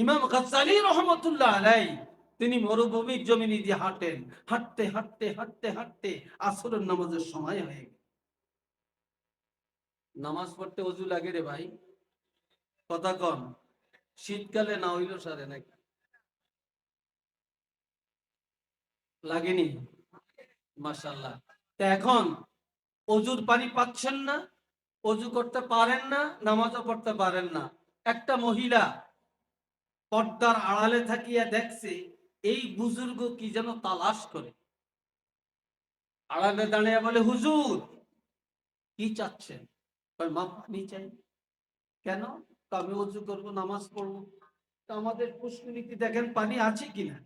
ইমাম গাজ্জালী রহমতুল্লাহ আলাইহি তিনি মরুভূমির জমিনে দিয়ে হাঁটেন, হাঁটতে হাঁটতে হাঁটতে হাঁটতে আসরের নামাজের সময় হয়ে গেল। নামাজ পড়তে ওযু লাগে রে ভাই, কথা কন। শীতকালে না হইল সারে নাকি লাগেনি? মাশাআল্লাহ। তো এখন অজুর পানি পাচ্ছেন না, অজু করতে পারেন না, নামাজও পড়তে পারেন না। একটা মহিলা পর্দার আড়ালে থাকিয়া দেখছে এই বুজুর্গ কি যেন তালাশ করে। আড়ালে দাঁড়িয়ে বলে, হুজুর কি চাচ্ছেন? কয়, মা পানি চাই। কেন? তো আমি অজু করবো, নামাজ পড়বো। তো আমাদের পুষ্করিণীতে দেখেন পানি আছে কিনা,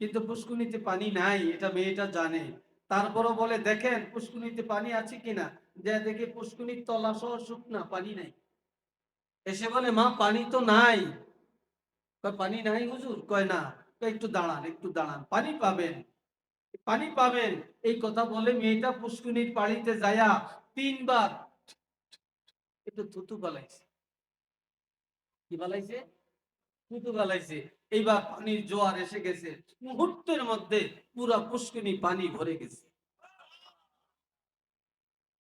কিন্তু পুষ্করিণীতে পানি নাই, এটা মেয়েটা জানে। তারপরও বলে, দেখেন পুষ্করিণীতে পানি আছে কিনা। যে দেখে পুষ্করিণীর তলা সহ শুকনা, পানি নাই। এসে বলে, মা পানি তো নাই। কয়, পানি নাই হুজুর? কয়, না। কয়, একটু দাঁড়ান, একটু দাঁড়ান, পানি পাবেন, পানি পাবেন। এই কথা বলে মেয়েটা পুষ্করিণীর পানিতে যায়া 3 বার একটু থুতু বালাইছে। কি বালাইছে? থুতু বালাইছে। এইবার পানির জোয়ার এসে গেছে, মুহূর্তের মধ্যে পুরা পুষ্করিণী পানি ভরে গেছে।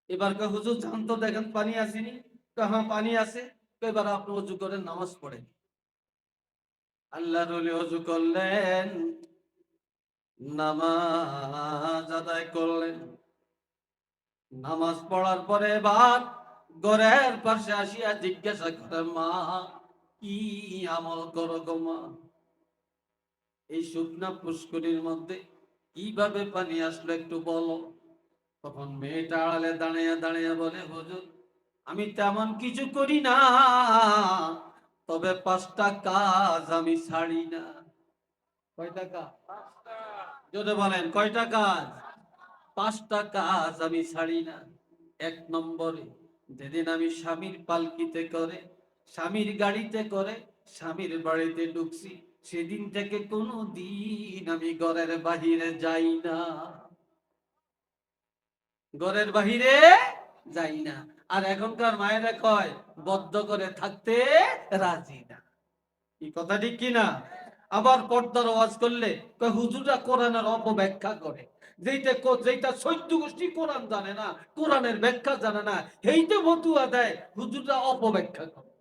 এবার কয়, হুজুর জানতো দেখেন পানি আসেনি। কয়, হ্যাঁ পানি আছে। এবার আপনি অজু করেন, নামাজ পড়েন। আল্লাহর ওলি অজু করলেন, নামাজ আদায় করলেন। নামাজ পড়ার পরে এবার ঘরের পাশে আসিয়া জিজ্ঞাসা করে, মা কি আমল করো গো মা? এই শুকনা পুষ্করির মধ্যে কিভাবে পানি আসলো একটু বলো। তখন মেয়েটা আড়ালে দাঁড়িয়ে দাঁড়িয়ে বলে, হুজুর আমি তেমন কিছু করি না, তবে 5টা কাজ আমি ছাড়ি না। কয়টা কাজ? জোরে বলেন, কয়টা কাজ? 5টা কাজ আমি ছাড়ি না। 1 নম্বরে, যেদিন আমি স্বামীর পালকিতে করে, স্বামীর গাড়িতে করে স্বামীর বাড়িতে ঢুকছি, সেদিন থেকে কোনো দিন আমি ঘরের বাহিরে যাই না, ঘরের বাহিরে যাই না। আর এখনকার মায়েরা কয় বদ্ধ করে থাকতে রাজি না। এই কথা ঠিক কিনা? আবার পর্দার ওয়াজ করলে কয় হুজুররা কোরআনের অপব্যাখ্যা করে। যেটা 14 গোষ্ঠী কোরআন জানে না, কোরআনের ব্যাখ্যা জানে না, এইটা ফতুয়া দেয় হুজুররা অপব্যাখ্যা করে।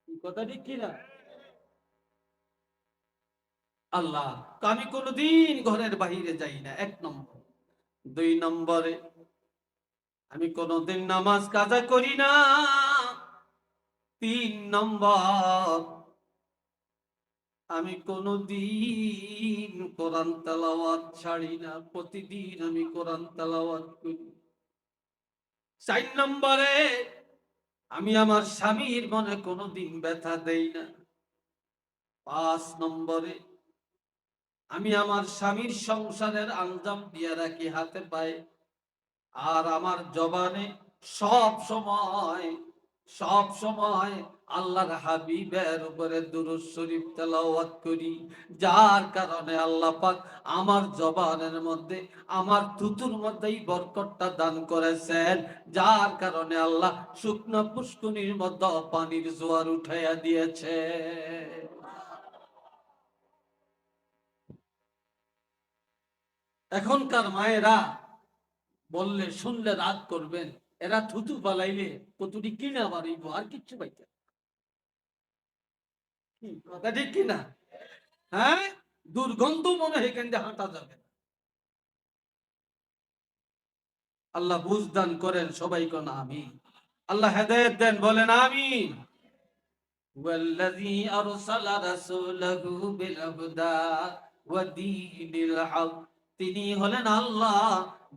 এই কথা ঠিক কিনা? আল্লাহ, আমি কোনোদিন ঘরের বাহিরে যাই না, 1 নম্বর। 2 নম্বরে, আমি কোনোদিন নামাজ কাজা করি না। 3 নম্বর, আমি কোনদিন কোরআন তেলাওয়াত ছাড়ি না, প্রতিদিন আমি কোরআন তেলাওয়াত করি। 4 নম্বরে, আমি আমার স্বামীর মনে কোনোদিন ব্যথা দেই না। 5 নম্বরে, আমি আমার স্বামীর সংসারের আঞ্জাম দিয়ে রাখি হাতে পায়ে। আর আমার জবানে সব সময়, সব সময় আল্লাহর হাবিবের উপরে দুরূদ শরীফ তেলাওয়াত করি। যার কারণে আল্লাহ পাক আমার জবানের মধ্যে, আমার থুতুর মধ্যেই বরকতটা দান করেছেন। যার কারণে আল্লাহ শুকনা পুষ্করিণীর মধ্যে পানির জোয়ার উঠাইয়া দিয়েছে। এখনকার মায়েরা বললে শুনলে রাগ করবেন, এরা থুতু পালাইলে কতটি কিনা বাড়িব, আর কিচ্ছু পাইতে। কি কথা ঠিক কিনা? হ্যাঁ, দুর্গন্ধ মনে হয় এখান দিয়ে হাঁটা যাবে না। আল্লাহ বুঝ দান করেন সবাই, কোন আমি আল্লাহ হেদায়েত দেন, বলেন আমিন। ওয়াল্লাযী আরসালা রাসূলাহু বিল হুদা ওয়া দীনিল হক, তিনি হলেন আল্লাহ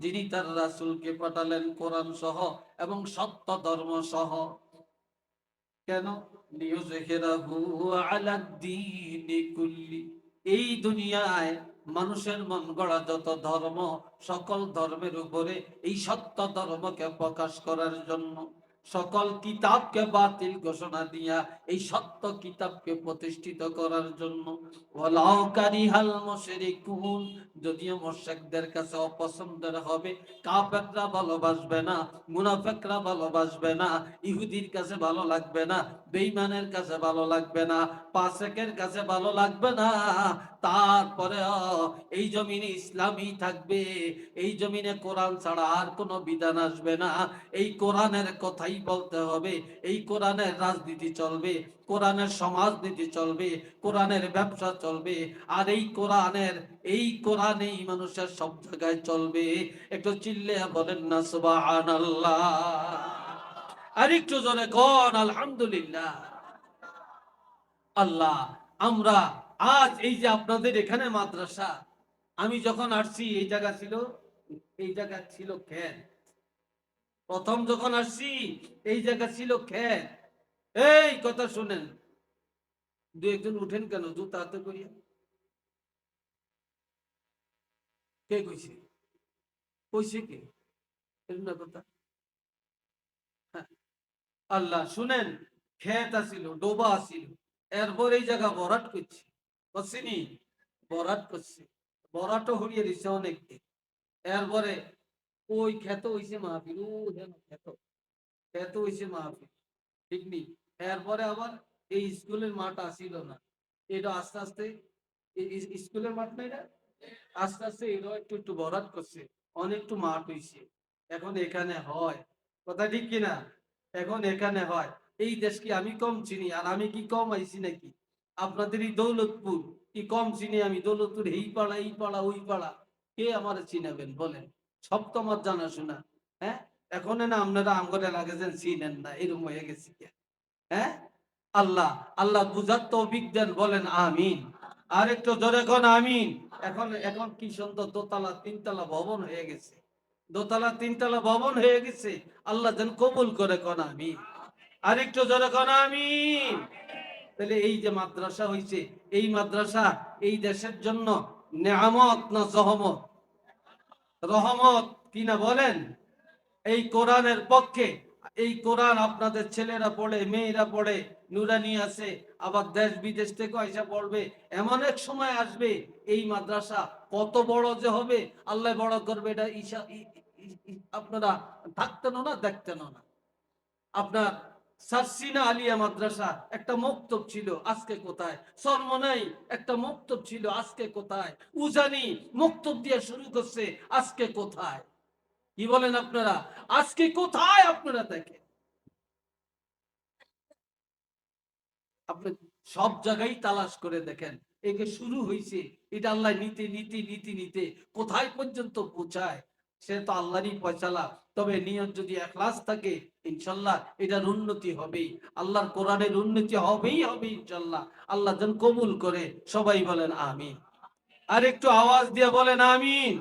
যিনি তার রাসূলকে পাঠালেন কোরআন সহ এবং সত্য ধর্ম সহ। কেন? লিইয়ুযহিরাহু আলাদ-দীনি কুল্লি, এই দুনিয়ায় মানুষের মন গড়া যত ধর্ম, সকল ধর্মের উপরে এই সত্য ধর্মকে প্রকাশ করার জন্য। সকল কিতাবকে বাতিল ঘোষণা দিয়া এই সত্য কিতাবকে প্রতিষ্ঠিত করার জন্য। ওয়ালাউ কারিহাল মুশরিকুন, যদিও মুশরিকদের কাছে অপছন্দের হবে, কাফেররা ভালোবাসবে না, মুনাফিকরা ভালোবাসবে না, ইহুদির কাছে ভালো লাগবে না, বেঈমানের কাছে ভালো লাগবে না, ফাসিকের কাছে ভালো লাগবে না, তারপরেও এই জমিনে ইসলামই থাকবে, এই জমিনে কোরআন ছাড়া আর কোনো বিধান আসবে না, এই কোরআনের কথাই বলতে হবে, এই কোরআনের রাজনীতি চলবে, কোরআনের সমাজনীতি চলবে, কোরআনের ব্যবসা চলবে, আর এই কোরআনেই মানুষের সব জায়গায় চলবে। একটু চিল্লে বলেন না সুবহানাল্লাহ, আর একটু জোরে কোন আলহামদুলিল্লাহ। আল্লাহ, আমরা আজ এই যে আপনাদের এখানে মাদ্রাসা, আমি যখন আসছি এই জায়গা ছিল খেত। প্রথম যখন আসছি এই জায়গা ছিল খেত। এই কথা শুনেন, দু একজন উঠেন কেন জুতা হাতে করিয়া? কে কইছে? কইছে কে? এরকম না কথা। হ্যাঁ, আল্লাহ শুনেন, খেত আসিল, ডোবা আসিল, এরপর এই জায়গা ভরাট করছে, বুঝছিনি? ভরাট করছে, ভরাটও হরিয়ে দিচ্ছে অনেককে। এরপরে ওই খেত হইছে মাহফিল, ও যেন খেত, খেত হইছে মাহফিল, ঠিক নি? এরপরে আবার এই স্কুলের মাঠ আসিল না, এটা আস্তে আস্তে স্কুলের মাঠ নাই না, আস্তে আস্তে এরা একটু একটু ভরাট করছে, অনেকটু মাঠ হইছে, এখন এখানে হয়। কথা ঠিক কিনা? এখন এখানে হয়। এই দেশ কি আমি কম চিনি? আর আমি কি কম আইছি নাকি? আপনাদের এই দৌলতপুর কি কম চিনি আমি? দৌলতপুর এই পাড়া ওই পাড়া, কে আমার চিনাবেন বলেন? সব তো আমার জানাশোনা। হ্যাঁ, এখন না আপনারা আমগরে লাগেছেন চিনেন না, এরকম হয়ে গেছে। হ্যাঁ, আল্লাহ, আল্লাহ বুঝার তৌফিক দেন, বলেন আমিন। আর একটু জোরে কোন আমিন। এখন এখন কি সুন্দর দোতলা তিনতলা ভবন হয়ে গেছে, দোতলা তিনতলা ভবন হয়ে গেছে। আল্লাহ যেন কবুল করে, কোন আমিন। আর একটু জোরে কোন আমিন। তাহলে এই যে মাদ্রাসা হইছে, এই মাদ্রাসা এই দেশের জন্য নেয়ামত না জহমত? রহমত কিনা বলেন? এই কোরআনের পক্ষে, এই কোরআন আপনাদের ছেলেরা পড়ে, মেয়েরা পড়ে, নুরানি আছে, আবার দেশ বিদেশ থেকে এসে পড়বে। এমন এক সময় আসবে এই মাদ্রাসা কত বড় যে হবে, আল্লাহ বড় করবে, এটা আপনারা থাকতেন না, দেখতেন না। আপনার সারসিনা আলিয়া মাদ্রাসা একটা মক্তব ছিল, আজকে কোথায়? সরমনাই একটা মক্তব ছিল, আজকে কোথায়? উজানি মক্তব দিয়ে শুরু করছে, আজকে কোথায়? কি বলেন আপনারা? আজকে কোথায় আপনারা দেখেন? আপনি সব জায়গায় তালাশ করে দেখেন, একে শুরু হয়েছে, এটা আল্লাহ নিতে নিতে নিতে নিতে কোথায় পর্যন্ত পৌঁছায়, সে তো আল্লাহরই ফয়সালা। তবে নিয়ত যদি ইখলাস থাকে, ইনশাল্লাহ এটার উন্নতি হবেই, আল্লাহর কোরআনের উন্নতি হবেই হবে ইনশাল্লাহ। আল্লাহ যেন কবুল করে, সবাই বলেন আমিন। আর একটু আওয়াজ দিয়ে বলেন আমিন।